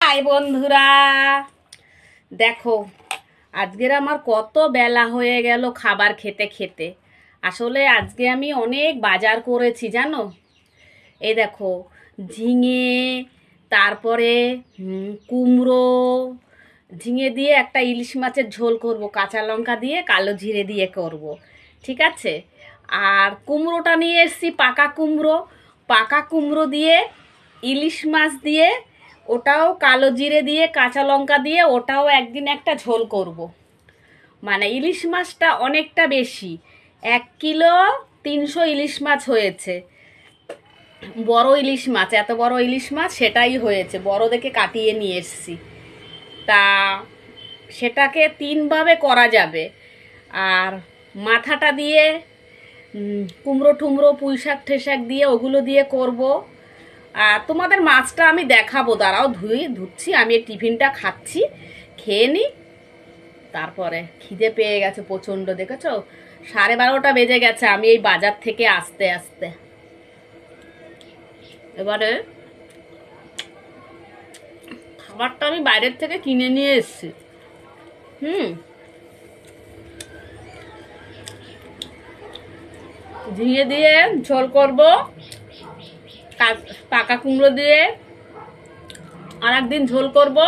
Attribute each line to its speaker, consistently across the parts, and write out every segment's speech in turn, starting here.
Speaker 1: High বন্ধুরা, দেখো আজকের আমার কত বেলা হয়ে গেল খাবার খেতে খেতে। আসলে আজকে আমি অনেক বাজার করেছি জানো। এই দেখো, ঝিঙে, তারপরে কুমড়ো, ঝিঙে দিয়ে একটা ইলিশ মাছের ঝোল করব, কাঁচা লঙ্কা দিয়ে কালো জিরে দিয়ে করব, ঠিক আছে। আর কুমড়োটা নিয়ে এসেছি, পাকা কুমড়ো দিয়ে ইলিশ মাছ দিয়ে, ওটাও কালো জিরে দিয়ে কাঁচা লঙ্কা দিয়ে ওটাও একদিন একটা ঝোল করব। মানে ইলিশ মাছটা অনেকটা বেশি, 1 কিলো 300 ইলিশ মাছ হয়েছে। বড় ইলিশ মাছ, এত বড় ইলিশ মাছ সেটাই হয়েছে, বড় দেখে কাটিয়ে নিয়ে এসছি। তা সেটাকে 3ভাবে করা যাবে। আর মাথাটা দিয়ে কুমড়ো টুমড়ো পুঁইশাক ঠেসাক দিয়ে ওগুলো দিয়ে করব। আর তোমাদের মাছটা আমি দেখাবো, দাঁড়াও ধুচ্ছি, আমি এই টিফিনটা খাচ্ছি, খেয়ে নিই। তারপরে খিদে পেয়ে গেছে প্রচণ্ড, দেখেছো 12:30 বেজে গেছে আমি এই বাজার থেকে আসতে আসতে। এবারে খাবারটা আমি বাইরের থেকে কিনে নিয়ে এসেছি। ঝিঙে দিয়ে ঝোল করব, পাকা কুমড়ো দিয়ে আর একদিন ঝোল করব।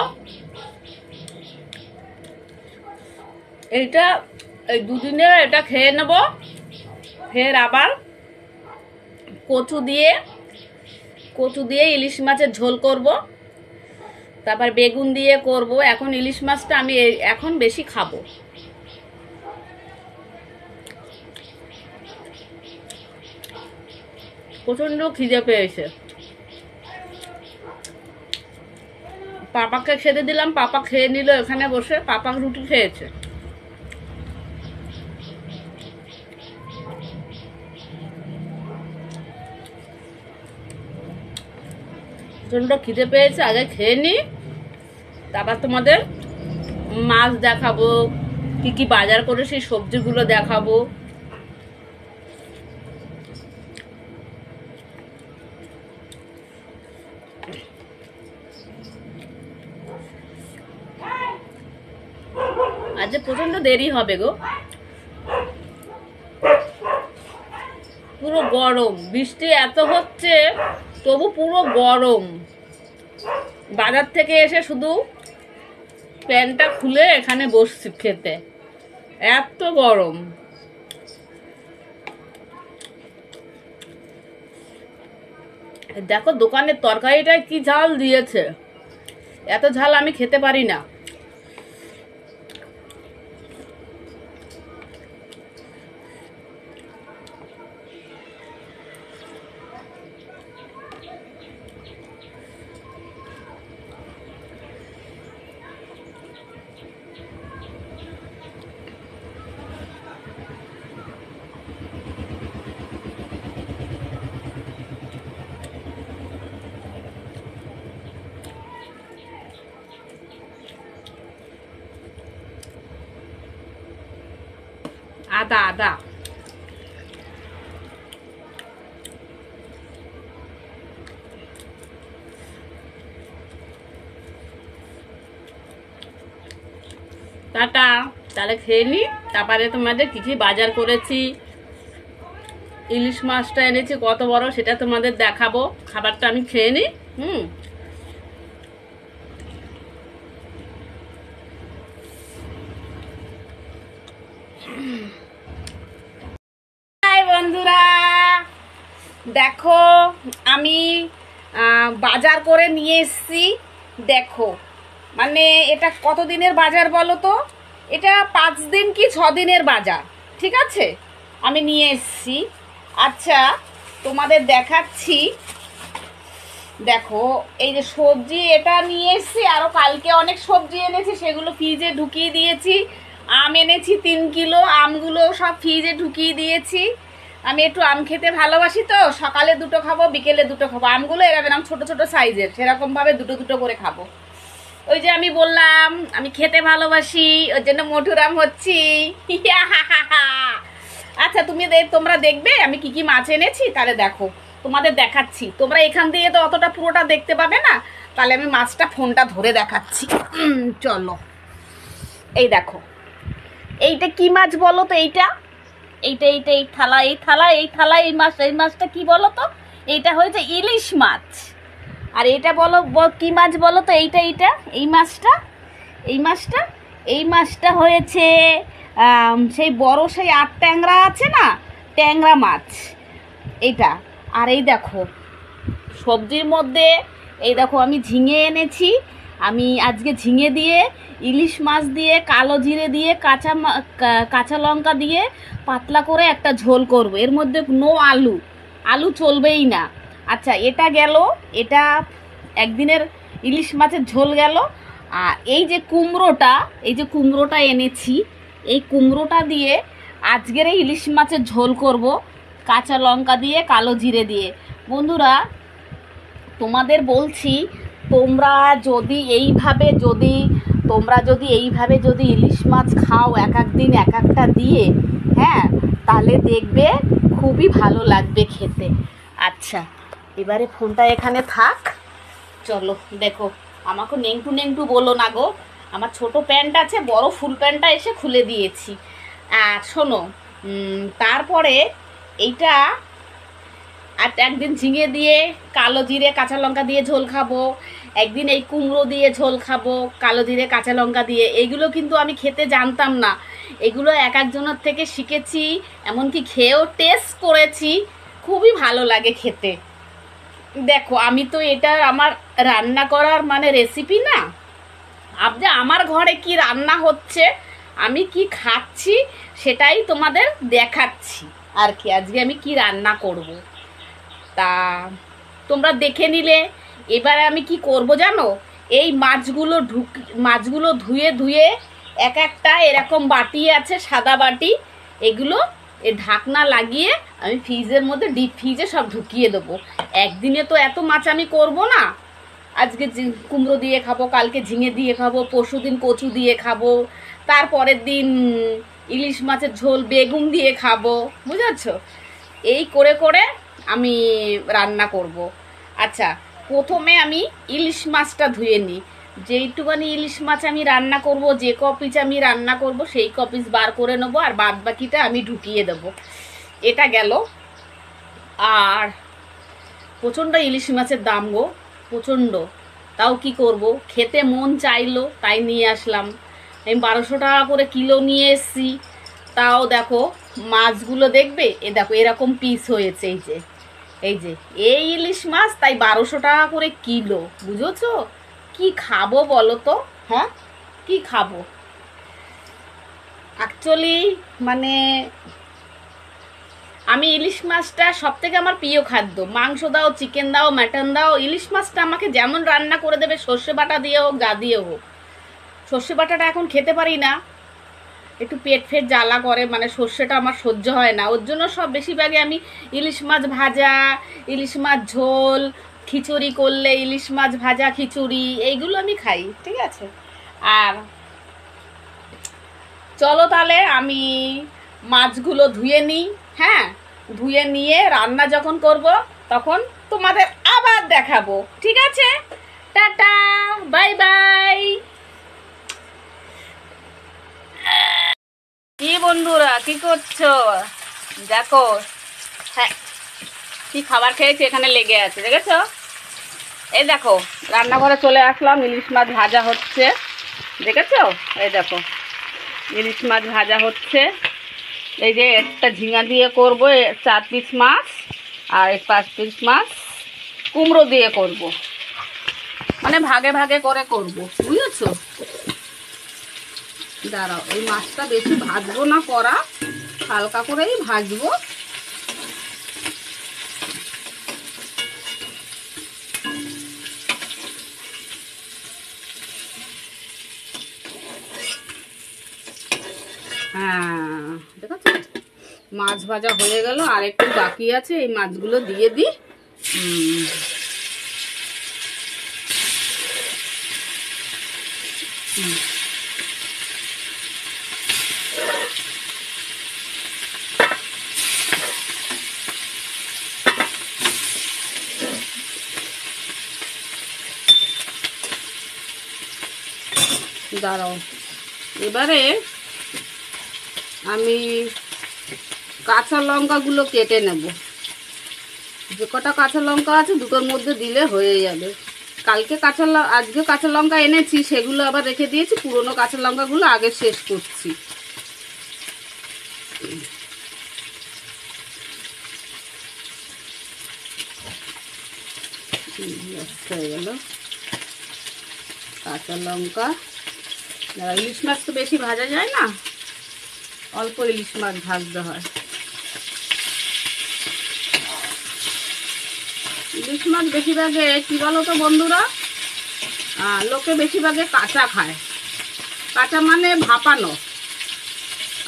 Speaker 1: এইটা এই দুদিনে এটা খেয়ে নেব। ফের আবার কচু দিয়ে ইলিশ মাছের ঝোল করব, তারপর বেগুন দিয়ে করব। এখন ইলিশ মাছটা আমি এখন বেশি খাবো। প্রচন্ড খিদে পেয়েছে। পাপাকে খেতে দিলাম, পাপা খেয়ে নিল এখানে বসে, পাপা রুটি খেয়েছে। প্রচন্ড খিদে পেয়েছে, আগে খেয়ে নি, তারপর তোমাদের মাছ দেখাবো, কি কি বাজার করে সেই সবজিগুলো দেখাবো। আজ প্রচন্ড দেরি হবে গো, পুরো গরম, বৃষ্টি এত হচ্ছে তবু পুরো গরম। বাজার থেকে এসে শুধু প্যান্টটা খুলে এখানে বসছি খেতে, এত গরম। দেখো দোকানের তরকারিটায় কি ঝাল দিয়েছে, এত ঝাল আমি খেতে পারি না। আদা আদা টাটা, তাহলে খেয়ে নি। তারপরে তোমাদের কি কি বাজার করেছি, ইলিশ মাছটা এনেছি কত বড় সেটা তোমাদের দেখাবো। খাবারটা আমি খেয়ে নি। হাই বন্ধুরা, দেখো আমি বাজার করে নিয়ে এসেছি। দেখো মানে এটা কত দিনের বাজার বলো তো, এটা 5 দিন কি 6 দিনের বাজার, ঠিক আছে, আমি নিয়ে এসেছি। আচ্ছা তোমাদের দেখাচ্ছি, দেখো এই যে সবজি এটা নিয়ে এসেছি, আরও কালকে অনেক সবজি এনেছি সেগুলো ফ্রিজে ঢুকিয়ে দিয়েছি। আম এনেছি 3 কিলো, আমগুলো সব ফ্রিজে ঢুকিয়ে দিয়েছি। আমি একটু আম খেতে ভালোবাসি, তো সকালে 2টো খাবো, বিকেলে 2টো খাবো। আমগুলো এরকম ছোট ছোট সাইজের, সেরকমভাবে 2টো করে খাবো। ওই যে আমি বললাম আমি খেতে ভালোবাসি, ওর জন্য মধুর আম হচ্ছি। আচ্ছা তোমরা দেখবে আমি কি কি মাছ এনেছি, তাহলে দেখো তোমাদের দেখাচ্ছি। তোমরা এখান দিয়ে তো অতটা পুরোটা দেখতে পাবে না, তাহলে আমি মাছটা ফোনটা ধরে দেখাচ্ছি। চলো, এই দেখো, এইটা কি মাছ বলো তো? এইটা এইটা এইটা এই থালা এই থালা এই থালা এই মাছটা কি বলো তো? এইটা হয়েছে ইলিশ মাছ। আর এটা বলো কি মাছ বলো তো? এইটা এইটা এই মাছটা এই মাছটা এই মাছটা হয়েছে সেই বড় সেই 8 ট্যাংরা আছে না, ট্যাংরা মাছ এইটা। আর এই দেখো সবজির মধ্যে এই দেখো আমি ঝিঙে এনেছি। আমি আজকে ঝিঙে দিয়ে, ইলিশ মাছ দিয়ে, কালো জিরে দিয়ে, কাঁচা লঙ্কা দিয়ে পাতলা করে একটা ঝোল করব। এর মধ্যে নো আলু, আলু চলবেই না। আচ্ছা, এটা গেল, এটা একদিনের ইলিশ মাছের ঝোল গেল। আর এই যে কুমড়োটা এনেছি, এই কুমড়োটা দিয়ে আজকের এই ইলিশ মাছের ঝোল করব, কাঁচা লঙ্কা দিয়ে, কালো জিরে দিয়ে। বন্ধুরা, তোমাদের বলছি, তোমরা যদি এইভাবে যদি ইলিশ মাছ খাও এক এক দিন এক একটা দিয়ে, হ্যাঁ, তাহলে দেখবে খুবই ভালো লাগবে খেতে। আচ্ছা, এবারে ফোনটা এখানে থাক। চলো দেখো, আমাকে নেংটু নেংটু বলো না গো, আমার ছোট প্যান্ট আছে, বড় ফুল প্যান্টটা এসে খুলে দিয়েছি। আর শোনো, তারপরে এইটা আর একদিন ঝিঙে দিয়ে, কালো জিরে, কাঁচা লঙ্কা দিয়ে ঝোল খাবো, একদিন এই কুমড়ো দিয়ে ঝোল খাবো, কালো জিরে, কাঁচা লঙ্কা দিয়ে। এগুলো কিন্তু আমি খেতে জানতাম না, এগুলো এক একজনের থেকে শিখেছি, এমনকি খেয়েও টেস্ট করেছি, খুবই ভালো লাগে খেতে। দেখো, আমি তো এটা আমার রান্না করার মানে রেসিপি না, আপনি আমার ঘরে কি রান্না হচ্ছে, আমি কি খাচ্ছি, সেটাই তোমাদের দেখাচ্ছি আর কি, আজকে আমি কি রান্না করব। তা তোমরা দেখে নিলে। এবারে আমি কি করব জানো? এই মাছগুলো ধুয়ে ধুয়ে এক একটা এরকম বাটি আছে, সাদা বাটি, এগুলো ঢাকনা লাগিয়ে আমি ফ্রিজের মধ্যে, ডিপ ফ্রিজে সব ঢুকিয়ে দেবো। একদিনে তো এত মাছ আমি করব না। আজকে কুমড়ো দিয়ে খাবো, কালকে ঝিঙে দিয়ে খাবো, পরশুদিন কচু দিয়ে খাবো, তারপরের দিন ইলিশ মাছের ঝোল বেগুন দিয়ে খাবো, বুঝেছ? এই করে করে আমি রান্না করব। আচ্ছা, প্রথমে আমি ইলিশ মাছটা ধুয়ে নিই। যেইটুকানি ইলিশ মাছ আমি রান্না করব, যে কপিস আমি রান্না করব, সেই কপিস বার করে নেব, আর বাদ বাকিটা আমি ঢুকিয়ে দেব। এটা গেল। আর প্রচণ্ড ইলিশ মাছের দাম গো, প্রচণ্ড। তাও কি করব, খেতে মন চাইলো তাই নিয়ে আসলাম। আমি 1200 টাকা করে কিলো নিয়ে এসছি। তাও দেখো মাছগুলো দেখবে, দেখো এরকম পিস হয়েছে। এই ইলিশ মাছ, তাই 1200 টাকা করে কিলো, বুঝেছো? কি খাবো বলো তো? হ্যাঁ, কি খাবো? অ্যাকচুয়ালি মানে আমি ইলিশ মাছটা সব থেকে আমার প্রিয় খাদ্য। মাংস দাও, চিকেন দাও, মাটন দাও, ইলিশ মাছটা আমাকে যেমন রান্না করে দেবে, সর্ষে বাটা দিয়ে হোক, যা দিয়ে হোক। সর্ষে বাটাটা এখন খেতে পারি না, একটু পেট ফেট জ্বালা করে, মানে সর্ষেটা আমার সহ্য হয় না। ওর জন্য সব বেশিরভাগই আমি ইলিশ মাছ ভাজা, ইলিশ মাছ ঝোল, খিচুড়ি করলে ইলিশ মাছ ভাজা খিচুড়ি, এইগুলো আমি খাই, ঠিক আছে? আর চলো তাহলে আমি মাছগুলো ধুয়ে নিই। হ্যাঁ, ধুয়ে নিয়ে রান্না যখন করব তখন তোমাদের আবার দেখাবো, ঠিক আছে? Tata, bye bye. কি বন্ধুরা, কি করছো? দেখো, হ্যাঁ, কি খাবার খেয়েছি এখানে লেগে আছে, দেখেছো? এই দেখো, রান্নাঘরে চলে আসলাম, ইলিশ মাছ ভাজা হচ্ছে, দেখেছো? এই দেখো, ইলিশ মাছ ভাজা হচ্ছে। এই যে একটা ঝিঙা দিয়ে করবো 4 পিস মাছ, আর 5 পিস মাছ কুমড়ো দিয়ে করব, মানে ভাগে ভাগে করে করব, বুঝেছো? দাঁড়াও, এই মাছটা বেশি ভাজবো না, করা হালকা করেই ভাজবো। হ্যাঁ, দেখেছো, মাছ ভাজা হয়ে গেল, আর একটু বাকি আছে, এই মাছগুলো দিয়ে দিই। দাঁড়াও, এবারে আমি কাঁচা লঙ্কাগুলো কেটে নেব। যে কটা কাঁচা লঙ্কা আছে দুটোর মধ্যে দিলে হয়ে যাবে। কালকে আজকে কাঁচা লঙ্কা এনেছি, সেগুলো আবার রেখে দিয়েছি। পুরনো কাঁচা লঙ্কাগুলো আগে শেষ করছি। হয়ে গেল কাঁচা লঙ্কা। ইলিশ মাছ তো বেশি ভাজা যায় না, অল্প ইলিশ মাছ ভাজতে হয়। ইলিশ মাছ বেশিরভাগে কি বলো তো বন্ধুরা, লোকে বেশিরভাগে কাঁচা খায়। কাঁচা মানে ভাপানো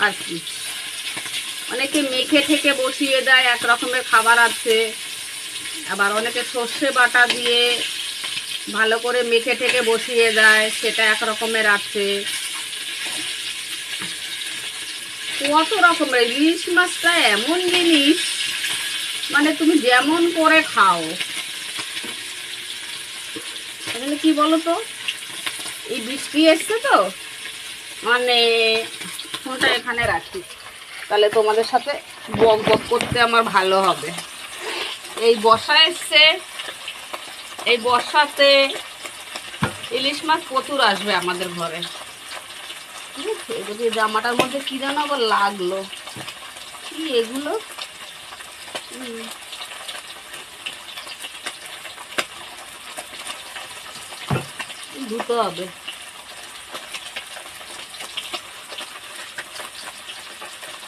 Speaker 1: আর কি। অনেকে মেখে ঠেকে বসিয়ে দেয়, এক রকমের খাবার আছে। আবার অনেকে সর্ষে বাটা দিয়ে ভালো করে মেখে ঠেকে বসিয়ে দেয়, সেটা এক রকমের আছে। কত রকমের। ইলিশ মাছটা এমন জিনিস, মানে তুমি যেমন করে খাও। আসলে কি বলো তো, এই বৃষ্টি এসছে তো, মানে ফোনটা এখানে রাখি, তাহলে তোমাদের সাথে বক বক করতে আমার ভালো হবে। এই বর্ষা এসছে, এই বর্ষাতে ইলিশ মাছ প্রচুর আসবে আমাদের ঘরে। এই জামাটার মধ্যে কি যেন আবার লাগলো, কি এগুলো? ধুতে হবে।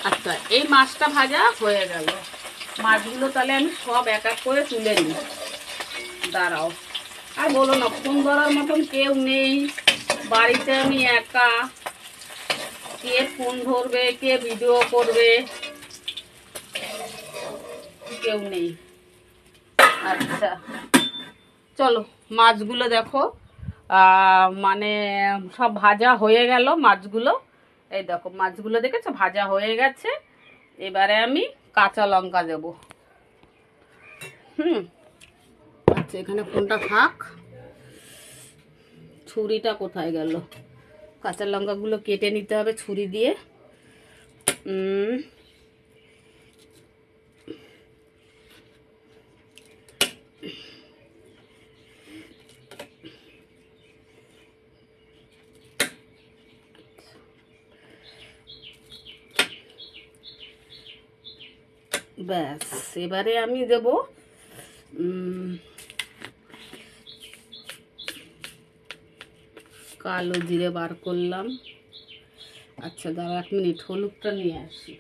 Speaker 1: আচ্ছা, এই মাছটা ভাজা হয়ে গেল। মাছগুলো তাহলে আমি সব এক এক করে তুলে নিই। দাঁড়াও, আর বলো না, ফোন ধরার মতন কেউ নেই বাড়িতে, আমি একা। কে ফোন ধরবে, কে ভিডিও করবে, কেউ নেই। আচ্ছা চলো, মাছগুলো দেখো মানে সব ভাজা হয়ে গেল মাছগুলো। এই দেখো মাছগুলো দেখেছো ভাজা হয়ে গেছে। এবারে আমি কাঁচা লঙ্কা দেব। আচ্ছা, এখানে ফোনটা থাক। ছুরিটা কোথায় গেল? কাঁচা লঙ্কাগুলো কেটে নিতে হবে ছুরি দিয়ে। ব্যাস, এবারে আমি দেব কালো জিরে বার করলাম। আচ্ছা দাঁড়া, 1 মিনিট, হলুদটা নিয়ে আসি।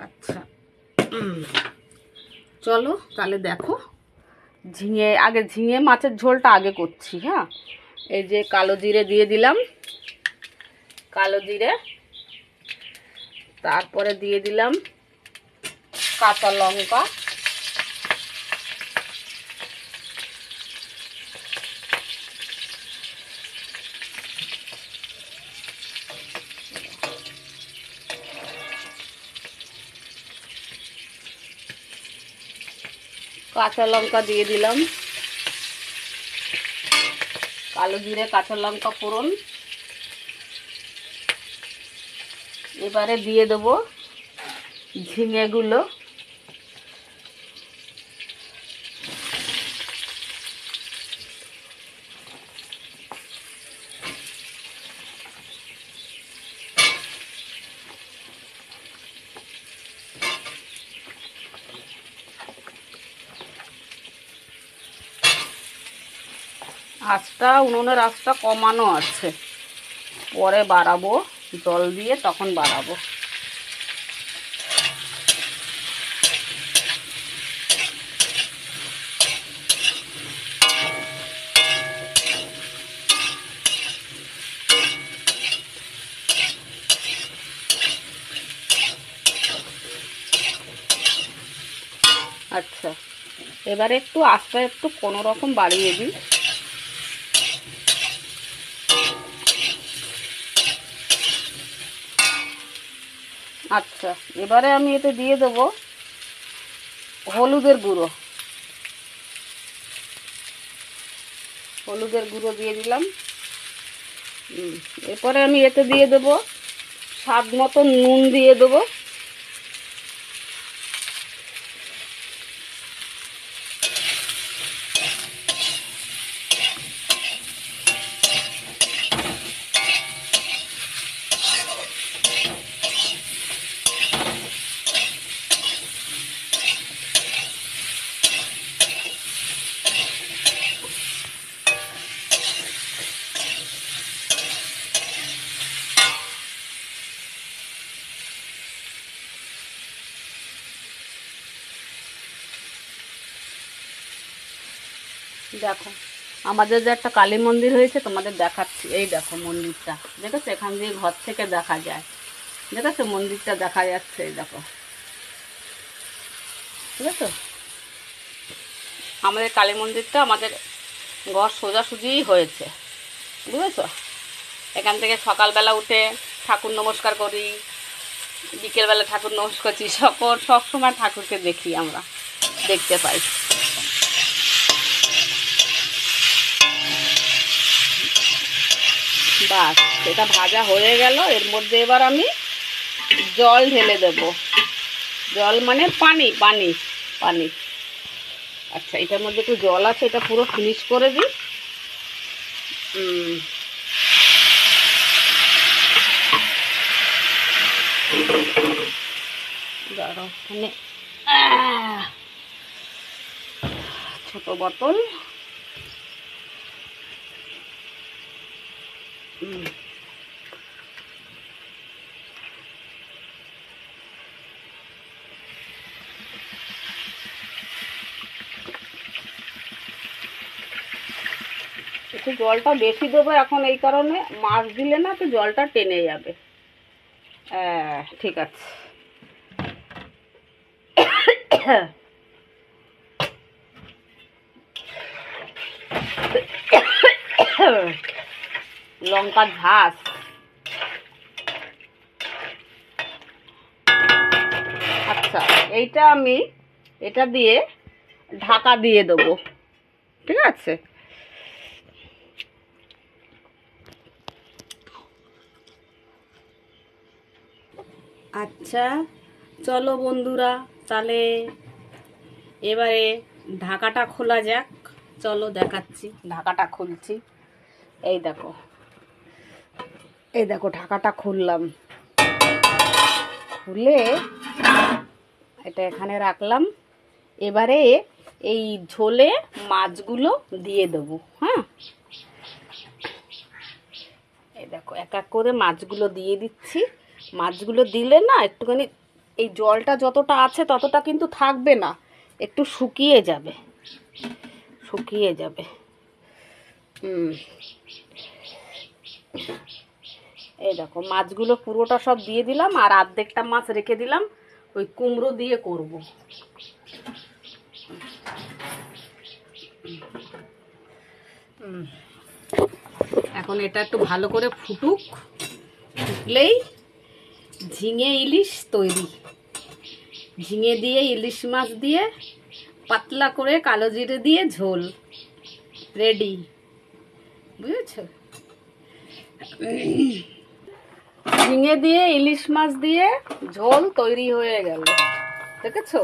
Speaker 1: আচ্ছা চলো তাহলে দেখো, ঝিঙে মাছের ঝোলটা আগে করছি। হ্যাঁ, এই যে কালো জিরে দিয়ে দিলাম, কালো জিরে। তারপরে দিয়ে দিলাম কাঁচা লঙ্কা, কাঁচা লঙ্কা দিয়ে দিলাম, কালো জিরে কাঁচা লঙ্কা ফোড়ন। এবারে দিয়ে দেবো ঝিঙেগুলো। উনুনের আঁচটা কমানো আছে, পরে বাড়াবো, জল দিয়ে তখন বাড়াবো। আচ্ছা, এবারে একটু আঁচটা একটু কোনো রকম বাড়িয়ে দিই। আচ্ছা, এবারে আমি এতে দিয়ে দেবো হলুদের গুঁড়ো। হলুদের গুঁড়ো দিয়ে দিলাম। এরপরে আমি এতে দিয়ে দেবো স্বাদ মতো নুন দিয়ে দেবো। দেখো আমাদের যে একটা কালী মন্দির হয়েছে তোমাদের দেখাচ্ছি। এই দেখো মন্দিরটা, দেখেছো? এখান দিয়ে ঘর থেকে দেখা যায়, দেখেছো? মন্দিরটা দেখা যাচ্ছে, এই দেখো, ঠিক আছে? আমাদের কালী মন্দিরটা আমাদের ঘর সোজাসুজিই হয়েছে, বুঝেছো? এখান থেকে সকালবেলা উঠে ঠাকুর নমস্কার করি, বিকেলবেলা ঠাকুর নমস্কার করছি, সব সময় ঠাকুরকে দেখি, আমরা দেখতে পাই। বাস এটা ভাজা হয়ে গেল। এর মধ্যে এবার আমি জল ঢেলে দেব। জল মানে পানি পানি পানি। আচ্ছা, এটার মধ্যে একটু জল আছে, এটা পুরো ফিনিশ করে দিই। দাঁড়াও, মানে ছোট বোতল। একটু জলটা বেশি দেবো এখন, এই কারণে মাছ দিলে না তো জলটা টেনে যাবে। ঠিক আছে। লঙ্কার ঝাঁস। আচ্ছা, এইটা আমি এটা দিয়ে ঢাকা দিয়ে দেবো, ঠিক আছে? আচ্ছা, চলো বন্ধুরা, তাহলে এবারে ঢাকাটা খোলা যাক। চলো দেখাচ্ছি, ঢাকাটা খুলছি। এই দেখো, এই দেখো ঢাকাটা খুললাম। খুলে এটা এখানে রাখলাম। এবারে এই ঝোলে মাছগুলো দিয়ে দেবো। হ্যাঁ, এই দেখো এক এক করে মাছগুলো দিয়ে দিচ্ছি। মাছগুলো দিলে না একটুখানি এই জলটা যতটা আছে ততটা কিন্তু থাকবে না, একটু শুকিয়ে যাবে, শুকিয়ে যাবে। এই দেখো মাছগুলো পুরোটা সব দিয়ে দিলাম, আর অর্ধেকটা মাছ রেখে দিলাম, ওই কুমড়ো দিয়ে করব। এখন এটা একটু ভালো করে ফুটুক, ফুটলেই ঝিঙে ইলিশ তৈরি। ঝিঙে দিয়ে ইলিশ মাছ দিয়ে পাতলা করে কালো জিরে দিয়ে ঝোল রেডি, বুঝেছো? ঝিঙে দিয়ে ইলিশ মাছ দিয়ে ঝোল তৈরি হয়ে গেল, দেখেছো?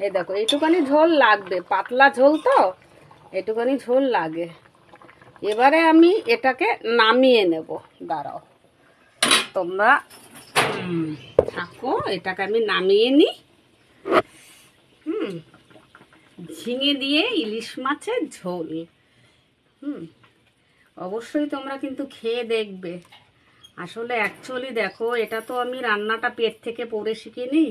Speaker 1: এই দেখো এইটুখানি ঝোল লাগবে, পাতলা ঝোল তো, এইটুখানি ঝোল লাগে। এবারে আমি এটাকে নামিয়ে নেব। দাঁড়াও, তোমরা থাকো, এটাকে আমি নামিয়ে নিই। ঝিঙে দিয়ে ইলিশ মাছের ঝোল। অবশ্যই তোমরা কিন্তু খেয়ে দেখবে। আসলে অ্যাকচুয়ালি দেখো, এটা তো আমি রান্নাটা পেট থেকে পড়ে শিখিনি।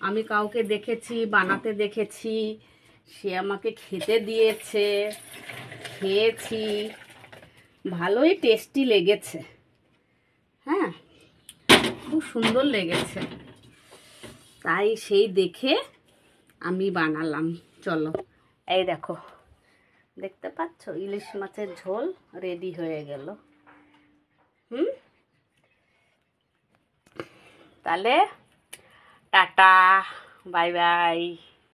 Speaker 1: আমি কাউকে দেখেছি বানাতে, দেখেছি, সে আমাকে খেতে দিয়েছে, খেয়েছি, ভালোই টেস্টি লেগেছে। হ্যাঁ, খুব সুন্দর লেগেছে, তাই সেই দেখে আমি বানালাম। চলো, এই দেখো, দেখতে পাচ্ছ ইলিশ মাছের ঝোল রেডি হয়ে গেল। তাহলে টাটা, বাই বাই।